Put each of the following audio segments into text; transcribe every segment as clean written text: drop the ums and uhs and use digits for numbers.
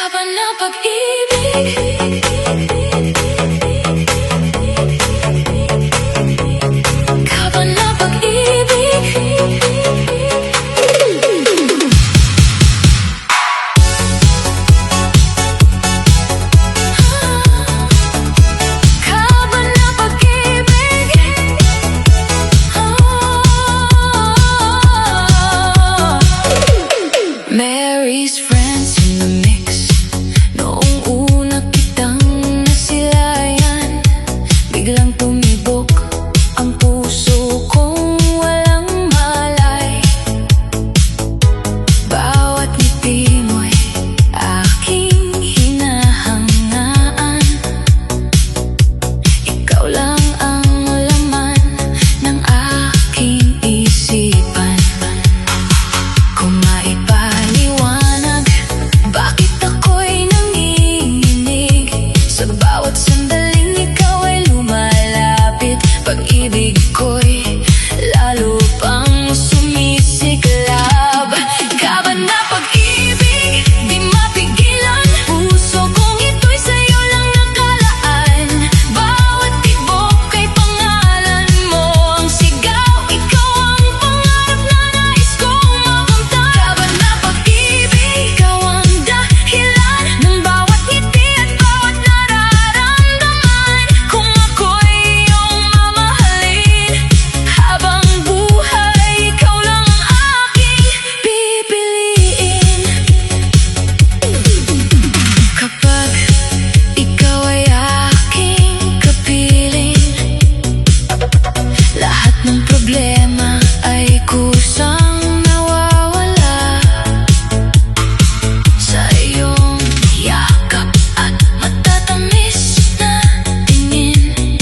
Kaban ng pag-ibig, kaban ng pag-ibig. Kaban ng pag-ibig. Mary's friends in the mix. Noong una kitang nasilayan, biglang tumibok ang puso kong walang malay. Bawat ngiti mo'y aking hinahangaan. Ikaw lang ang laman ng aking isipan. Kung maipaliwanag bakit ako'y nanginginig, sa bawat sandaling ikaw ay lumalapit, pag-ibig ko'y lalo pang sumisiklab. Kaban na pag-ibig, di mapigilan, puso kong ito'y sa'yo lang nakalaan. Bawat tibok ay pangalan mo, ang sigaw, ikaw ang pangarap na nais kong makamtan. Kaban na pag-ibig, ikaw ang dahilan ng bawat ngiti at bawat nararamdaman. Kung ako'y iyong mamahalin habang buhay, ikaw lang ang aking pipiliin. Kapag ikaw ay aking kapiling, lahat ng problema ay kusang nawawala. Sa iyong yakap at matatamis na tingin,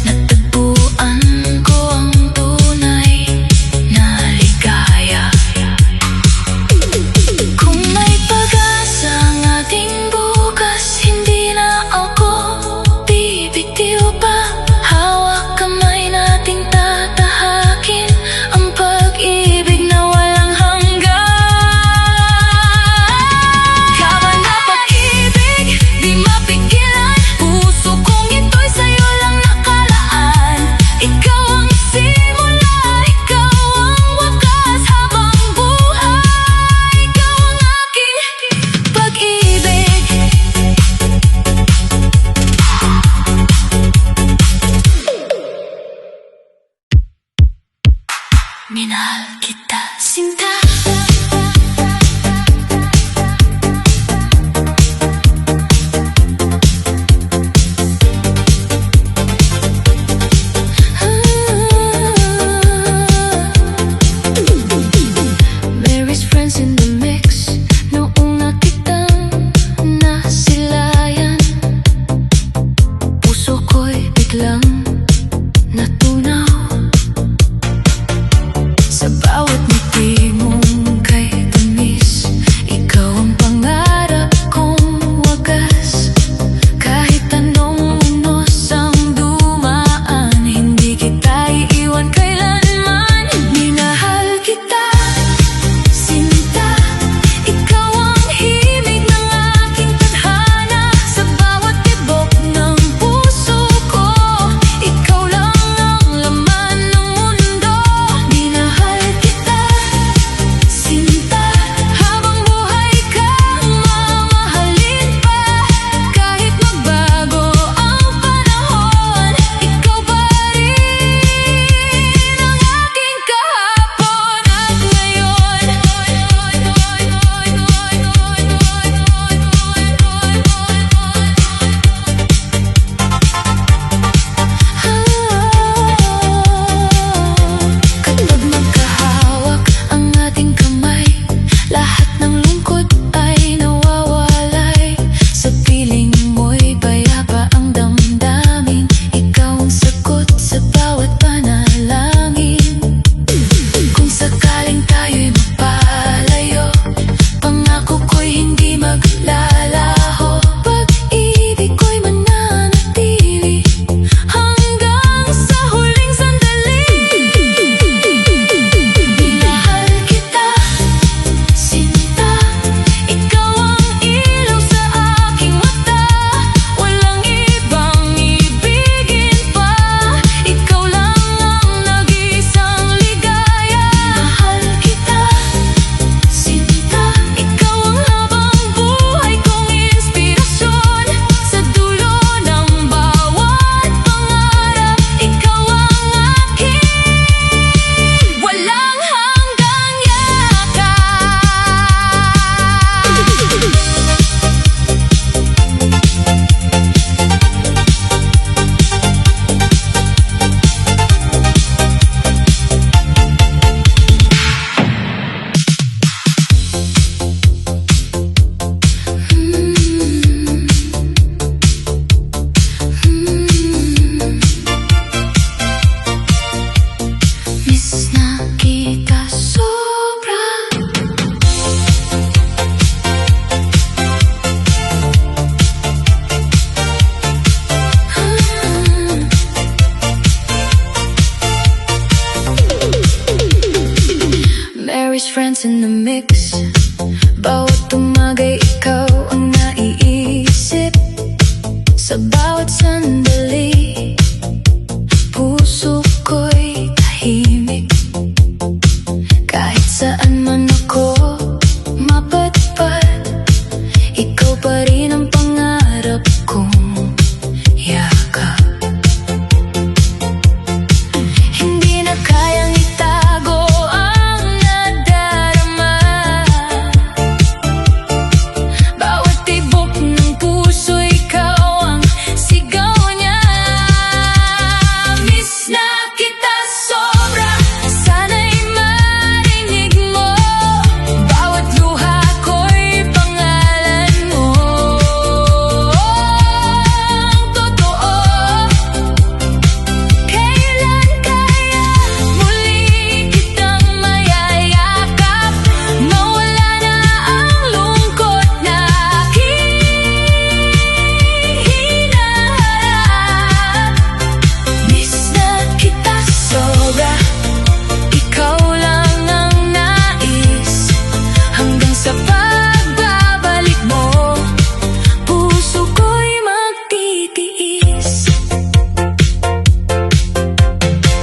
natagpuan ko ang tunay na ligaya. Kung may pag-asa ang ating bukas, hindi na ako bibitiw pa. Hawak kamay nating tatahakin ang pag-ibig na walang hanggan. Kaban na pag-ibig, di mapigilan, puso kong ito'y sa'yo lang nakalaan. Ikaw ang simula, ikaw ang wakas, habang buhay, ikaw ang aking pag-ibig. Minahal kita, sinta. Mary's friends in the mix. Noong nakitang nasilayan, puso ko'y biglang natunaw. Sa bawat ngiti mong kay tamis, ikaw ang pangarap kong wagas. Kahit anong unos ang dumaan, hindi kita iiwan kailanman. Minahal kita, sinta. Ikaw ang himig ng aking tadhana. Sa bawat tibok ng puso ko, ikaw lang ang laman ng mundo. Minahal kita, sinta. Habang buhay kang mamahalin pa. Kahit magbago ang panahon, ikaw pa rin ang aking kahapon at ngayon. Kapag magkahawak ang ating kamay, lahat ng lungkot ay nawawalay. Sa piling mo'y payapa ang damdamin, ikaw ang sagot sa bawat panalangin. Kung sakaling tayo'y magpalayo, pangako ko'y hindi maglalaho. Pag-ibig ko'y mananatili hanggang sa huling sandali. Minahal kita, sinta. elements in the mix. Bawat tumagay ikaw ang naiisip. Sa bawat sandali, puso ko'y tahimik. Kahit saan man ako mapadpad, ikaw pa rin ang pangarap kong yakap. Hindi na kayang itago ang nadarama. Bawat tibok ng puso, ikaw ang sigaw niya. Miss na kita sobra, sana'y marinig mo. Bawat luha ko'y pangalan mo. Ang totoo, kailan kaya muli kitang mayayakap? Mawala na ang lungkot na hinaharap. Miss na kita sobra, ikaw lang ang nais. Hanggang sa pagbabalik mo, puso ko'y magtitiis.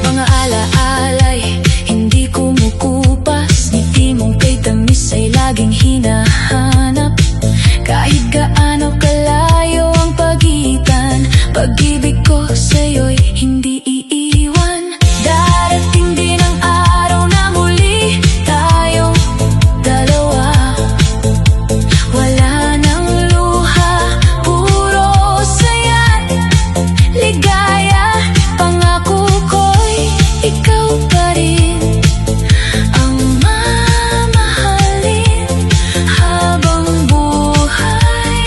Mga alaalay, hindi kumukupas. Ngiti mong kay tamis ay laging hinahanap. Kahit gaano kalayo ang pagitan, pag-ibig ko sa'yo'y hindi iiwan. Darating din ang araw na muli tayong dalawa. Wala nang luha, puro saya't ligaya. Pangako ko'y ikaw pa rin ang mamahalin habang buhay.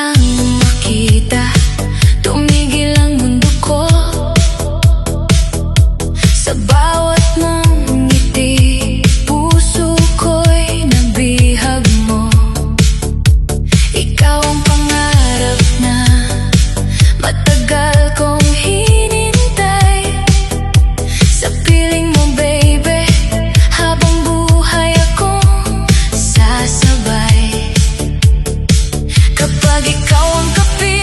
nang makita, tumigil ang mundo ko. Sa bawat mong ngiti, puso ko'y nabihag mo. Ikaw ang pangarap na matagal kong hinintay. Sa piling mo baby, habang buhay akong sasabay. Kapag ikaw ang kapiling